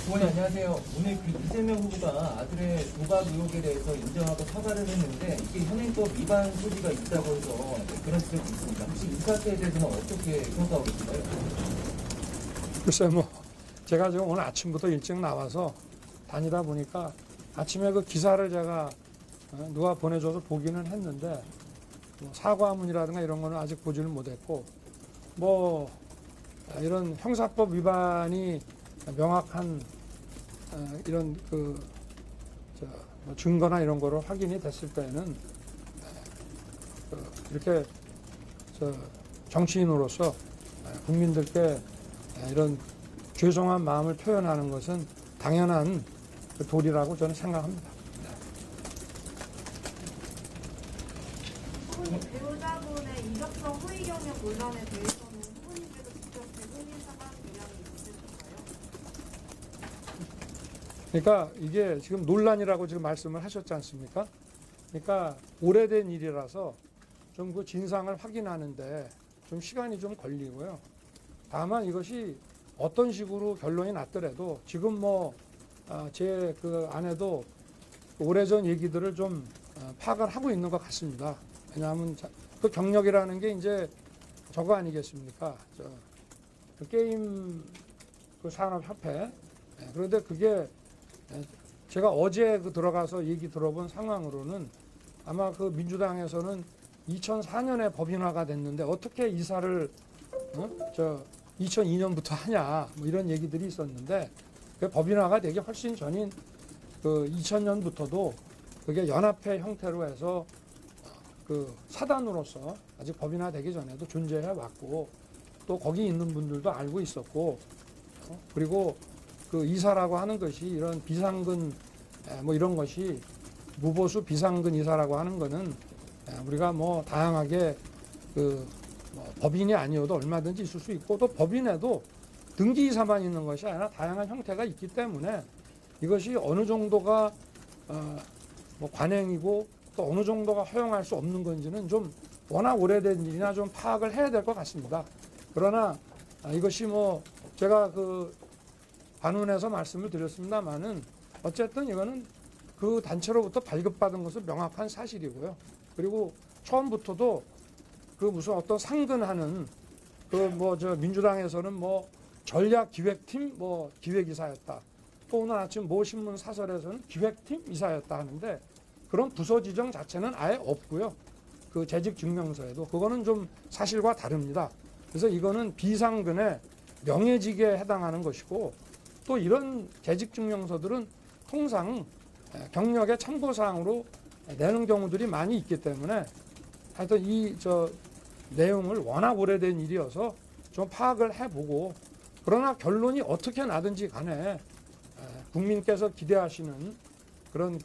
의원님 안녕하세요. 오늘 그 이재명 후보가 아들의 도박 의혹에 대해서 인정하고 사과를 했는데 이게 현행법 위반 소지가 있다고 해서 그런 지적이 있습니다. 혹시 이 사태에 대해서는 어떻게 평가하고 계신가요? 글쎄 제가 지금 오늘 아침부터 일찍 나와서 다니다 보니까 아침에 그 기사를 제가 누가 보내줘서 보기는 했는데 사과문이라든가 이런 거는 아직 보지를 못했고 이런 형사법 위반이 명확한 이런 증거나 이런 거로 확인이 됐을 때는 이렇게 정치인으로서 국민들께 이런 죄송한 마음을 표현하는 것은 당연한 도리라고 저는 생각합니다. 후보님 배우자분의 이력서 허위 경력 논란에 대해서는 후보님께서 직접 대국민 사과한 의향이 있으신가요? 그러니까 이게 지금 논란이라고 지금 말씀을 하셨지 않습니까? 그러니까 오래된 일이라서 좀 그 진상을 확인하는데 좀 시간이 좀 걸리고요. 다만 이것이 어떤 식으로 결론이 났더라도 지금 제 그 안에도 오래전 얘기들을 좀 파악을 하고 있는 것 같습니다. 왜냐하면 그 경력이라는 게 이제 저거 아니겠습니까? 그 게임 그 산업협회. 그런데 그게 제가 어제 들어가서 얘기 들어본 상황으로는 아마 그 민주당에서는 2004년에 법인화가 됐는데 어떻게 이사를 2002년부터 하냐 이런 얘기들이 있었는데 그 법인화가 되기 훨씬 전인 그 2000년부터도 그게 연합회 형태로 해서 그 사단으로서 아직 법인화 되기 전에도 존재해 왔고 또 거기 있는 분들도 알고 있었고 그리고 그 이사라고 하는 것이 이런 비상근 이런 것이 무보수 비상근 이사라고 하는 거는 우리가 다양하게 법인이 아니어도 얼마든지 있을 수 있고 또 법인에도 등기 이사만 있는 것이 아니라 다양한 형태가 있기 때문에 이것이 어느 정도가 관행이고 또 어느 정도가 허용할 수 없는 건지는 좀 워낙 오래된 일이나 좀 파악을 해야 될 것 같습니다. 그러나 이것이 제가 반문해서 말씀을 드렸습니다만은 어쨌든 이거는 그 단체로부터 발급받은 것은 명확한 사실이고요. 그리고 처음부터도 무슨 어떤 상근하는 민주당에서는 전략기획팀 기획이사였다. 또 오늘 아침 신문 사설에서는 기획팀 이사였다 하는데 그런 부서 지정 자체는 아예 없고요. 그 재직 증명서에도 그거는 좀 사실과 다릅니다. 그래서 이거는 비상근의 명예직에 해당하는 것이고 또 이런 재직 증명서들은 통상 경력의 참고사항으로 내는 경우들이 많이 있기 때문에 하여튼 내용을 워낙 오래된 일이어서 좀 파악을 해보고 그러나 결론이 어떻게 나든지 간에 국민께서 기대하시는 그런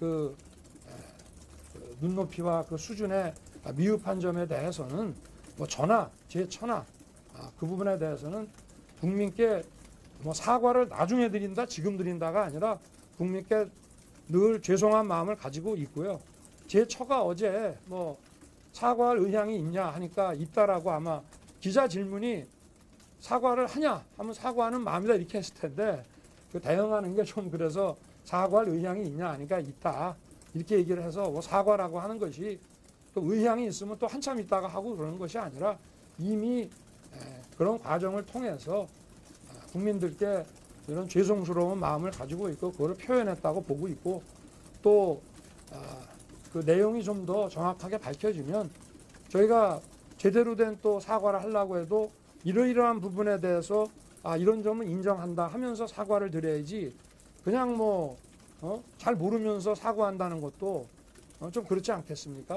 눈높이와 그 수준의 미흡한 점에 대해서는 제처나 그 부분에 대해서는 국민께 사과를 나중에 드린다, 지금 드린다가 아니라 국민께 늘 죄송한 마음을 가지고 있고요. 제 처가 어제 사과할 의향이 있냐 하니까 있다라고 아마 기자 질문이 사과를 하냐 하면 사과하는 마음이다 이렇게 했을 텐데 그 대응하는 게 좀 그래서 사과할 의향이 있냐 하니까 있다 이렇게 얘기를 해서 사과라고 하는 것이 또 의향이 있으면 또 한참 있다가 하고 그러는 것이 아니라 이미 그런 과정을 통해서 국민들께 이런 죄송스러운 마음을 가지고 있고 그거를 표현했다고 보고 있고 또 그 내용이 좀 더 정확하게 밝혀지면 저희가 제대로 된 또 사과를 하려고 해도 이러이러한 부분에 대해서 이런 점은 인정한다 하면서 사과를 드려야지 그냥 잘 모르면서 사과한다는 것도 좀 그렇지 않겠습니까?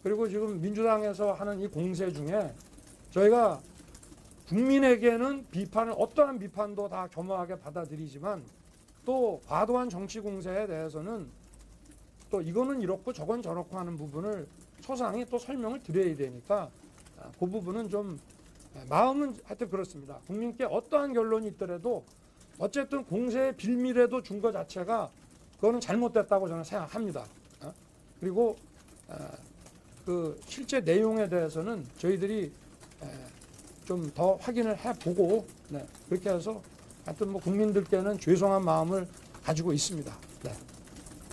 그리고 지금 민주당에서 하는 이 공세 중에 저희가 국민에게는 어떠한 비판도 다 겸허하게 받아들이지만 또 과도한 정치 공세에 대해서는 또 이거는 이렇고 저건 저렇고 하는 부분을 소상히 또 설명을 드려야 되니까 그 부분은 좀 마음은 하여튼 그렇습니다. 국민께 어떠한 결론이 있더라도 어쨌든 공세의 빌미라도 준 것 자체가 그거는 잘못됐다고 저는 생각합니다. 그리고 그 실제 내용에 대해서는 저희들이 좀 더 확인을 해보고 그렇게 해서 하여튼 뭐 국민들께는 죄송한 마음을 가지고 있습니다. 네.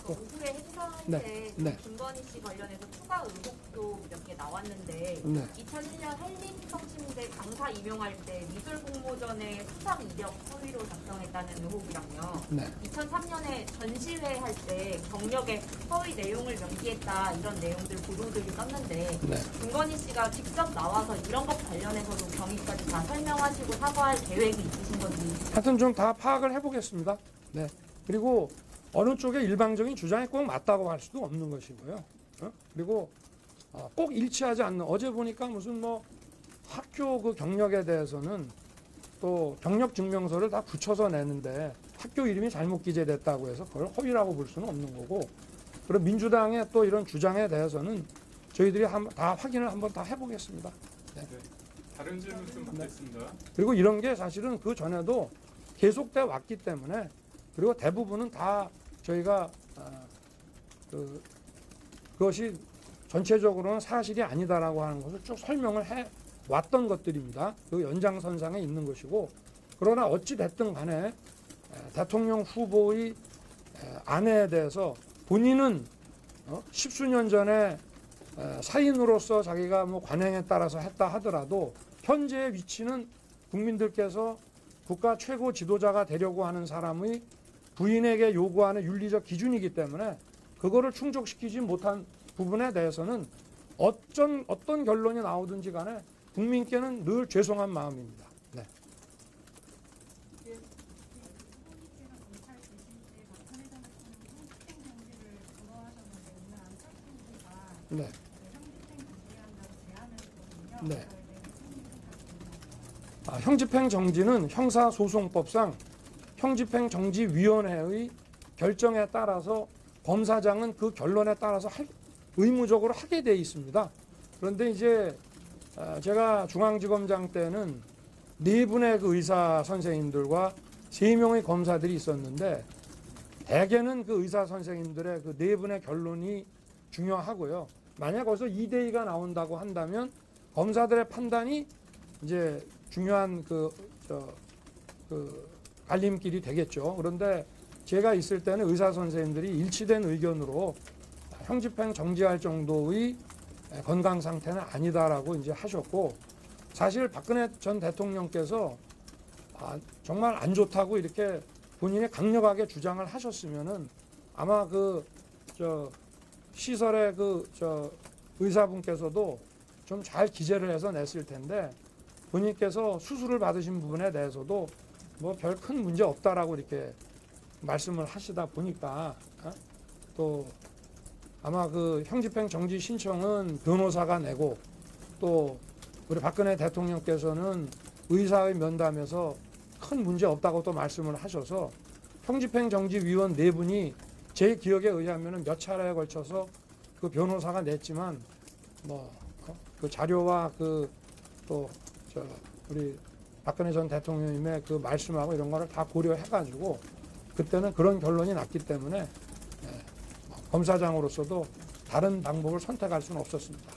오후에 행사할 네, 때 네. 김건희 씨 관련해서 추가 의혹도 몇 개 나왔는데 네. 2001년 한림성심대 강사 임용할 때 미술 공모전에 수상 이력 허위로 작성했다는 의혹이랑요. 네. 2003년에 전시회 할 때 경력에 허위 내용을 명기했다 이런 내용들 보도들이 떴는데 네. 김건희 씨가 직접 나와서 이런 것 관련해서도 경위까지 다 설명하시고 사과할 계획이 있으신 건지. 하여튼 좀 다 파악을 해보겠습니다. 네. 그리고 어느 쪽의 일방적인 주장이 꼭 맞다고 할 수도 없는 것이고요. 그리고 꼭 일치하지 않는, 어제 보니까 무슨 뭐 학교 그 경력에 대해서는 또 경력 증명서를 다 붙여서 내는데 학교 이름이 잘못 기재됐다고 해서 그걸 허위라고 볼 수는 없는 거고, 그리고 민주당의 또 이런 주장에 대해서는 저희들이 다 확인을 한번 다 해보겠습니다. 네. 다른 질문 좀 받겠습니다. 그리고 이런 게 사실은 그 전에도 계속돼 왔기 때문에, 그리고 대부분은 다 저희가 그것이 전체적으로는 사실이 아니다라고 하는 것을 쭉 설명을 해 왔던 것들입니다. 그 연장선상에 있는 것이고, 그러나 어찌 됐든 간에 대통령 후보의 아내에 대해서 본인은 십수년 전에 사인으로서 자기가 뭐 관행에 따라서 했다 하더라도 현재의 위치는 국민들께서 국가 최고 지도자가 되려고 하는 사람의 부인에게 요구하는 윤리적 기준이기 때문에 그거를 충족시키지 못한 부분에 대해서는 어떤 결론이 나오든지 간에 국민께는 늘 죄송한 마음입니다. 네. 네. 네. 형집행 정지는 형사소송법상 형집행정지위원회의 결정에 따라서 검사장은 그 결론에 따라서 의무적으로 하게 돼 있습니다. 그런데 이제 제가 중앙지검장 때는 4분의 그 의사 선생님들과 3명의 검사들이 있었는데, 대개는 그 의사 선생님들의 그 4분의 결론이 중요하고요. 만약 거기서 2대2가 나온다고 한다면 검사들의 판단이 이제 중요한 그 갈림길이 되겠죠. 그런데 제가 있을 때는 의사 선생님들이 일치된 의견으로 형집행 정지할 정도의 건강 상태는 아니다라고 이제 하셨고, 사실 박근혜 전 대통령께서 정말 안 좋다고 이렇게 본인이 강력하게 주장을 하셨으면은 아마 시설의 의사분께서도 좀 잘 기재를 해서 냈을 텐데, 본인께서 수술을 받으신 부분에 대해서도 뭐 별 큰 문제 없다라고 이렇게 말씀을 하시다 보니까 또 아마 그 형집행 정지 신청은 변호사가 내고, 또 우리 박근혜 대통령께서는 의사의 면담에서 큰 문제 없다고 또 말씀을 하셔서 형집행 정지위원 4분이 제 기억에 의하면 몇 차례에 걸쳐서 그 변호사가 냈지만 그 자료와 우리 박근혜 전 대통령님의 그 말씀하고 이런 거를 다 고려해가지고 그때는 그런 결론이 났기 때문에 검사장으로서도 다른 방법을 선택할 수는 없었습니다.